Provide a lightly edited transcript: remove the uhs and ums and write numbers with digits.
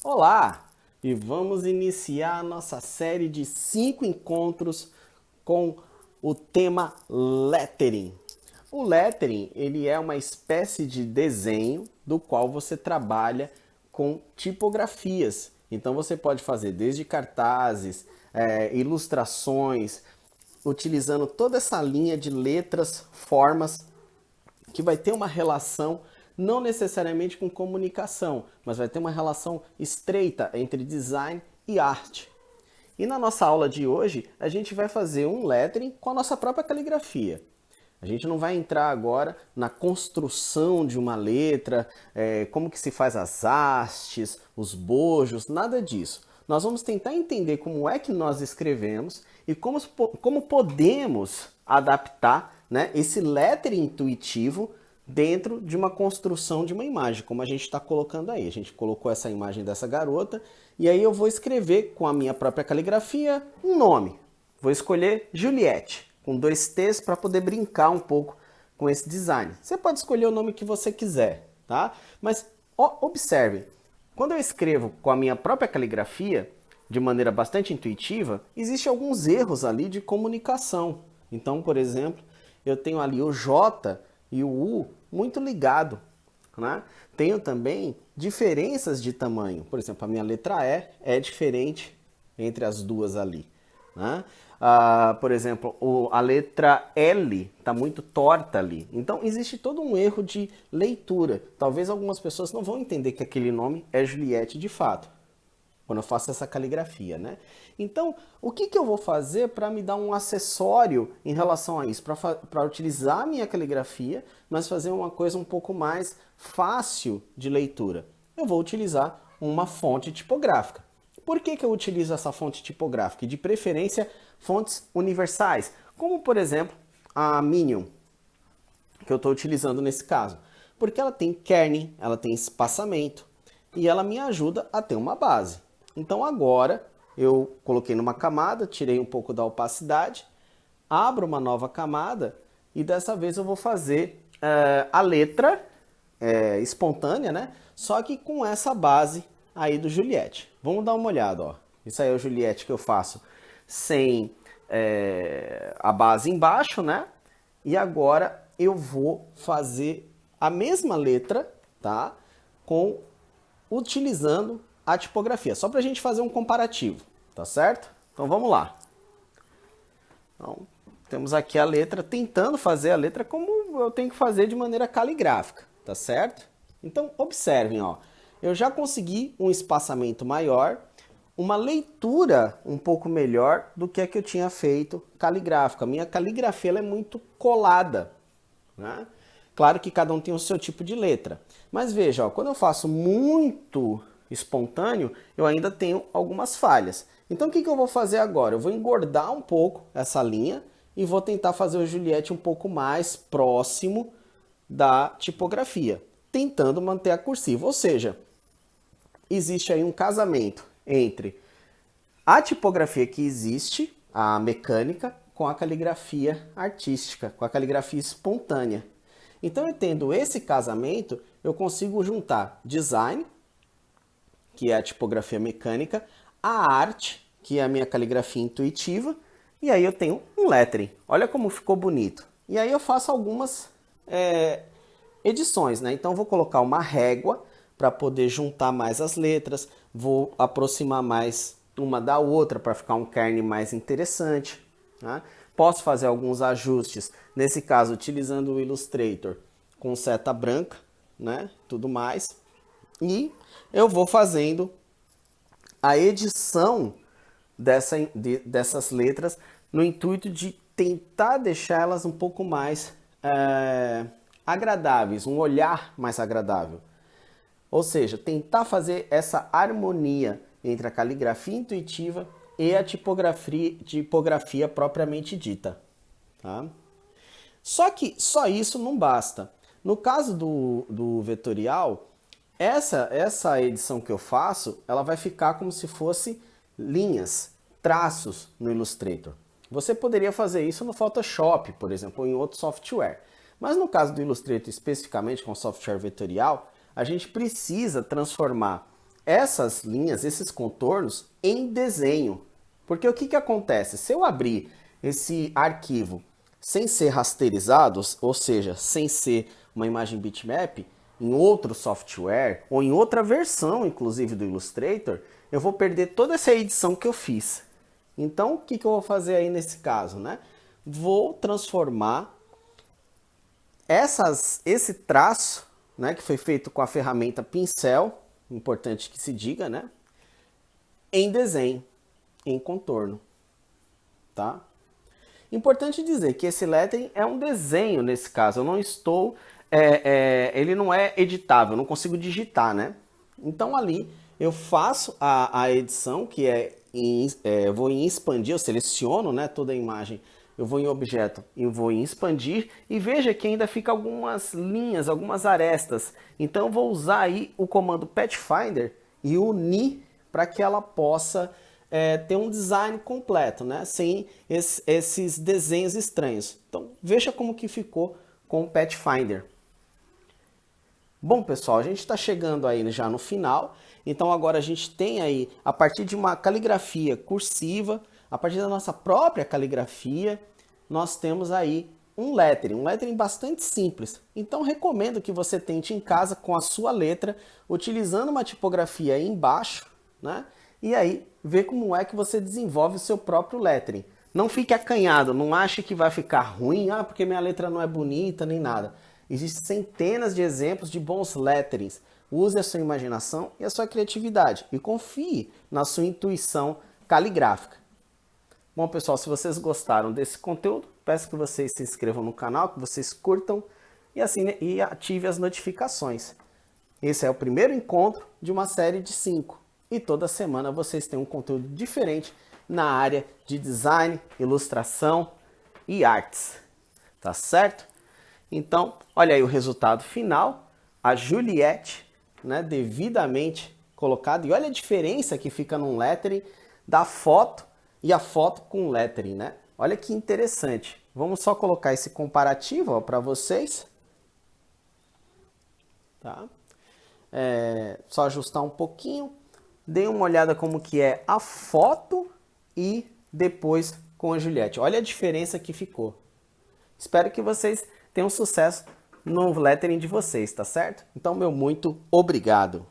Olá! E vamos iniciar a nossa série de 5 encontros com o tema lettering. O lettering, ele é uma espécie de desenho do qual você trabalha com tipografias. Então você pode fazer desde cartazes, ilustrações, utilizando toda essa linha de letras, formas que vai ter uma relação não necessariamente com comunicação, mas vai ter uma relação estreita entre design e arte. E na nossa aula de hoje, a gente vai fazer um lettering com a nossa própria caligrafia. A gente não vai entrar agora na construção de uma letra, como que se faz as hastes, os bojos, nada disso. Nós vamos tentar entender como é que nós escrevemos e como podemos adaptar, né, esse lettering intuitivo dentro de uma construção de uma imagem, como a gente está colocando aí. A gente colocou essa imagem dessa garota e aí eu vou escrever com a minha própria caligrafia um nome. Vou escolher Juliette, com 2 T's para poder brincar um pouco com esse design. Você pode escolher o nome que você quiser, tá? Mas observe, quando eu escrevo com a minha própria caligrafia, de maneira bastante intuitiva, existem alguns erros ali de comunicação. Então, por exemplo, eu tenho ali o J e o U muito ligado, né? Tenho também diferenças de tamanho. Por exemplo, a minha letra E é diferente entre as duas ali, né? Por exemplo, a letra L está muito torta ali. Então, existe todo um erro de leitura. Talvez algumas pessoas não vão entender que aquele nome é Juliette de fato, quando eu faço essa caligrafia, né? Então, o que eu vou fazer para me dar um acessório em relação a isso? Para utilizar a minha caligrafia, mas fazer uma coisa um pouco mais fácil de leitura. Eu vou utilizar uma fonte tipográfica. Por que eu utilizo essa fonte tipográfica? E de preferência, fontes universais, como por exemplo a Minion, que eu estou utilizando nesse caso. Porque ela tem kerning, ela tem espaçamento e ela me ajuda a ter uma base. Então agora eu coloquei numa camada, tirei um pouco da opacidade, abro uma nova camada e dessa vez eu vou fazer a letra espontânea, né? Só que com essa base aí do Juliette. Vamos dar uma olhada, ó. Isso aí é o Juliette que eu faço sem a base embaixo, né? E agora eu vou fazer a mesma letra, tá? Utilizando a tipografia, só para a gente fazer um comparativo, tá certo? Então vamos lá. Então, temos aqui a letra, tentando fazer a letra como eu tenho que fazer de maneira caligráfica, tá certo? Então observem, ó, eu já consegui um espaçamento maior, uma leitura um pouco melhor do que a que eu tinha feito caligráfica. A minha caligrafia ela é muito colada, né? Claro que cada um tem o seu tipo de letra. Mas veja, ó, quando eu faço muito espontâneo, eu ainda tenho algumas falhas. Então o que eu vou fazer agora? Eu vou engordar um pouco essa linha e vou tentar fazer o Juliette um pouco mais próximo da tipografia, tentando manter a cursiva. Ou seja, existe aí um casamento entre a tipografia que existe, a mecânica, com a caligrafia artística, com a caligrafia espontânea. Então, eu tendo esse casamento, eu consigo juntar design, que é a tipografia mecânica, a arte, que é a minha caligrafia intuitiva, e aí eu tenho um lettering. Olha como ficou bonito. E aí eu faço algumas edições, né? Então, eu vou colocar uma régua para poder juntar mais as letras, vou aproximar mais uma da outra para ficar um kerning mais interessante, né? Posso fazer alguns ajustes, nesse caso utilizando o Illustrator com seta branca, né? Tudo mais. E eu vou fazendo a edição dessas letras no intuito de tentar deixar elas um pouco mais agradáveis, um olhar mais agradável. Ou seja, tentar fazer essa harmonia entre a caligrafia intuitiva e a tipografia propriamente dita. Tá? Só que só isso não basta. No caso do vetorial, essa edição que eu faço, ela vai ficar como se fosse linhas, traços no Illustrator. Você poderia fazer isso no Photoshop, por exemplo, ou em outro software. Mas no caso do Illustrator, especificamente com software vetorial, a gente precisa transformar essas linhas, esses contornos em desenho. Porque o que que acontece? Se eu abrir esse arquivo sem ser rasterizado, ou seja, sem ser uma imagem bitmap, em outro software ou em outra versão, inclusive do Illustrator, eu vou perder toda essa edição que eu fiz. Então, o que que eu vou fazer aí nesse caso, né? Vou transformar esse traço, né, que foi feito com a ferramenta pincel, importante que se diga, né, em desenho, em contorno, tá? Importante dizer que esse lettering é um desenho nesse caso, eu não estou, ele não é editável, eu não consigo digitar, né? Então ali eu faço a edição, que eu vou em expandir, eu seleciono, né, toda a imagem, eu vou em objeto e vou em expandir, e veja que ainda fica algumas linhas, algumas arestas. Então eu vou usar aí o comando Pathfinder e unir para que ela possa ter um design completo, né? Sem esses desenhos estranhos. Então veja como que ficou com o Pathfinder. Bom, pessoal, a gente está chegando aí já no final. Então agora a gente tem aí, a partir de uma caligrafia cursiva, a partir da nossa própria caligrafia, nós temos aí um lettering bastante simples. Então recomendo que você tente em casa com a sua letra, utilizando uma tipografia aí embaixo, né? E aí ver como é que você desenvolve o seu próprio lettering. Não fique acanhado, não ache que vai ficar ruim, porque minha letra não é bonita nem nada. Existem centenas de exemplos de bons letterings. Use a sua imaginação e a sua criatividade e confie na sua intuição caligráfica. Bom, pessoal, se vocês gostaram desse conteúdo, peço que vocês se inscrevam no canal, que vocês curtam e ativem as notificações. Esse é o primeiro encontro de uma série de 5. E toda semana vocês têm um conteúdo diferente na área de design, ilustração e artes. Tá certo? Então, olha aí o resultado final. A Juliette, né, devidamente colocada. E olha a diferença que fica num lettering da foto e a foto com lettering, né? Olha que interessante. Vamos só colocar esse comparativo para vocês. Tá? Só ajustar um pouquinho. Dê uma olhada como que é a foto e depois com a Juliette. Olha a diferença que ficou. Espero que vocês tenham sucesso no lettering de vocês, tá certo? Então, meu muito obrigado.